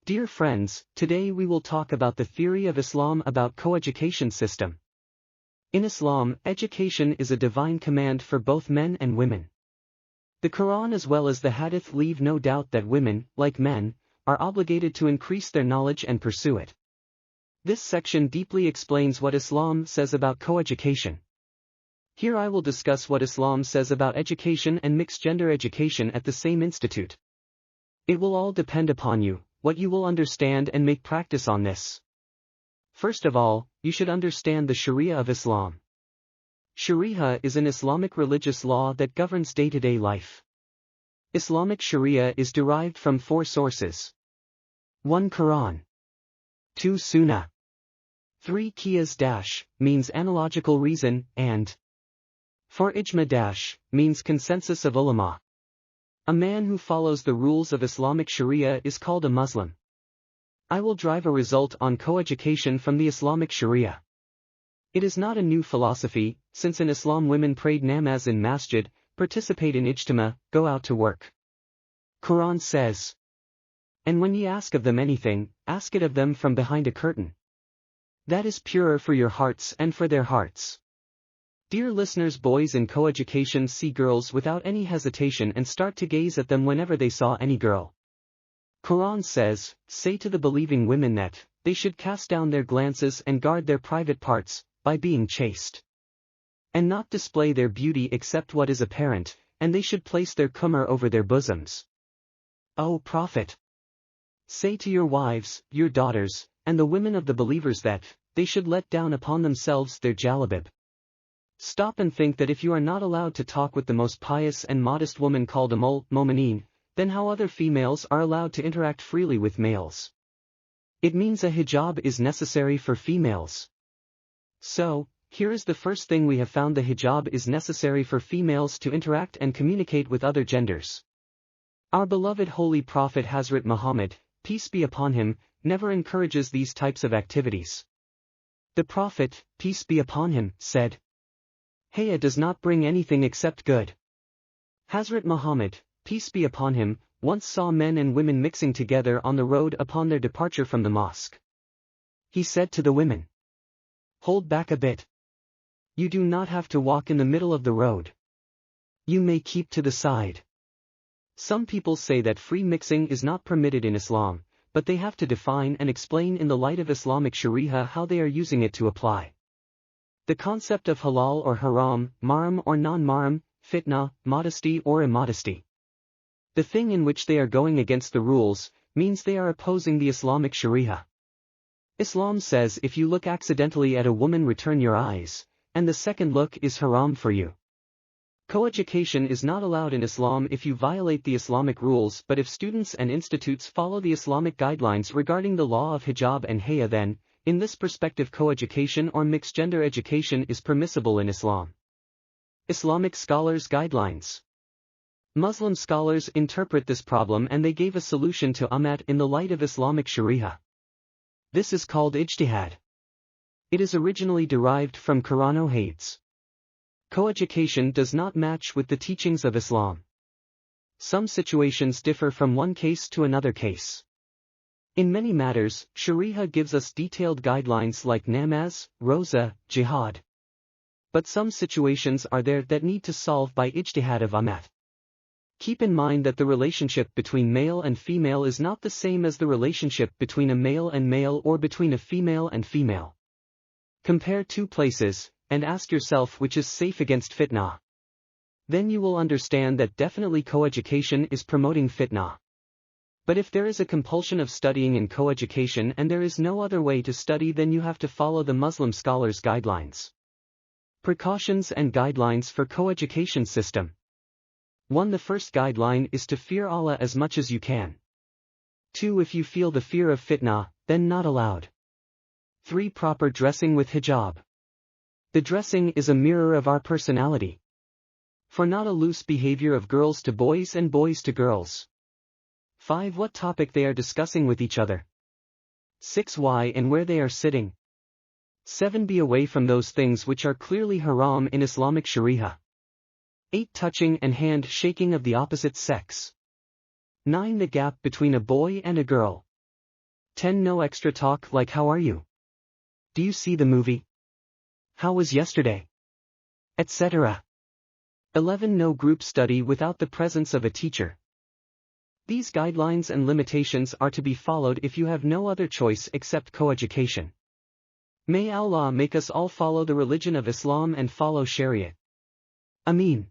Dear friends, today we will talk about the theory of Islam about coeducation system. In Islam, education is a divine command for both men and women. The Quran as well as the Hadith leave no doubt that women, like men, are obligated to increase their knowledge and pursue it. This section deeply explains what Islam says about coeducation. Here I will discuss what Islam says about education and mixed-gender education at the same institute. It will all depend upon you, what you will understand and make practice on this. First of all, you should understand the Sharia of Islam. Sharia is an Islamic religious law that governs day-to-day life. Islamic Sharia is derived from 4 sources. 1 Quran. 2 Sunnah. 3 Qiyas means analogical reason, and 4 Ijma means consensus of ulama. A man who follows the rules of Islamic Sharia is called a Muslim. I will drive a result on coeducation from the Islamic Sharia. It is not a new philosophy, since in Islam women prayed namaz in masjid, participate in ijtima, go out to work. Quran says, "And when ye ask of them anything, ask it of them from behind a curtain. That is purer for your hearts and for their hearts." Dear listeners, boys in coeducation see girls without any hesitation and start to gaze at them whenever they saw any girl. Quran says, "Say to the believing women that they should cast down their glances and guard their private parts, by being chaste. And not display their beauty except what is apparent, and they should place their kumar over their bosoms. O Prophet! Say to your wives, your daughters, and the women of the believers that they should let down upon themselves their jalabib." Stop and think that if you are not allowed to talk with the most pious and modest woman called Mu'mineen, then how other females are allowed to interact freely with males? It means a hijab is necessary for females. So, here is the first thing we have found: the hijab is necessary for females to interact and communicate with other genders. Our beloved Holy Prophet Hazrat Muhammad, peace be upon him, never encourages these types of activities. The Prophet, peace be upon him, said, "Haya does not bring anything except good." Hazrat Muhammad, peace be upon him, once saw men and women mixing together on the road upon their departure from the mosque. He said to the women, "Hold back a bit. You do not have to walk in the middle of the road. You may keep to the side." Some people say that free mixing is not permitted in Islam, but they have to define and explain in the light of Islamic Sharia how they are using it to apply. The concept of halal or haram, mahram or non-mahram, fitna, modesty or immodesty. The thing in which they are going against the rules, means they are opposing the Islamic Sharia. Islam says if you look accidentally at a woman, return your eyes, and the second look is haram for you. Coeducation is not allowed in Islam if you violate the Islamic rules, but if students and institutes follow the Islamic guidelines regarding the law of hijab and haya, then, in this perspective, coeducation or mixed-gender education is permissible in Islam. Islamic scholars' guidelines. Muslim scholars interpret this problem and they gave a solution to Ummat in the light of Islamic Sharia. This is called ijtihad. It is originally derived from Qur'an hadiths. Coeducation does not match with the teachings of Islam. Some situations differ from one case to another case. In many matters, Sharia gives us detailed guidelines like namaz, roza, jihad. But some situations are there that need to solve by ijtihad of ummat. Keep in mind that the relationship between male and female is not the same as the relationship between a male and male or between a female and female. Compare 2 places, and ask yourself which is safe against fitna. Then you will understand that definitely coeducation is promoting fitna. But if there is a compulsion of studying in coeducation and there is no other way to study, then you have to follow the Muslim scholars' guidelines. Precautions and guidelines for coeducation system. 1. The first guideline is to fear Allah as much as you can. 2. If you feel the fear of fitna, then not allowed. 3. Proper dressing with hijab. The dressing is a mirror of our personality. For not a loose behavior of girls to boys and boys to girls. 5. What topic they are discussing with each other. 6. Why and where they are sitting. 7. Be away from those things which are clearly haram in Islamic Sharia. 8. Touching and hand shaking of the opposite sex. 9. The gap between a boy and a girl. 10 No extra talk like how are you? Do you see the movie? How was yesterday? Etc. 11 No group study without the presence of a teacher. These guidelines and limitations are to be followed if you have no other choice except coeducation. May Allah make us all follow the religion of Islam and follow Shariat. Ameen.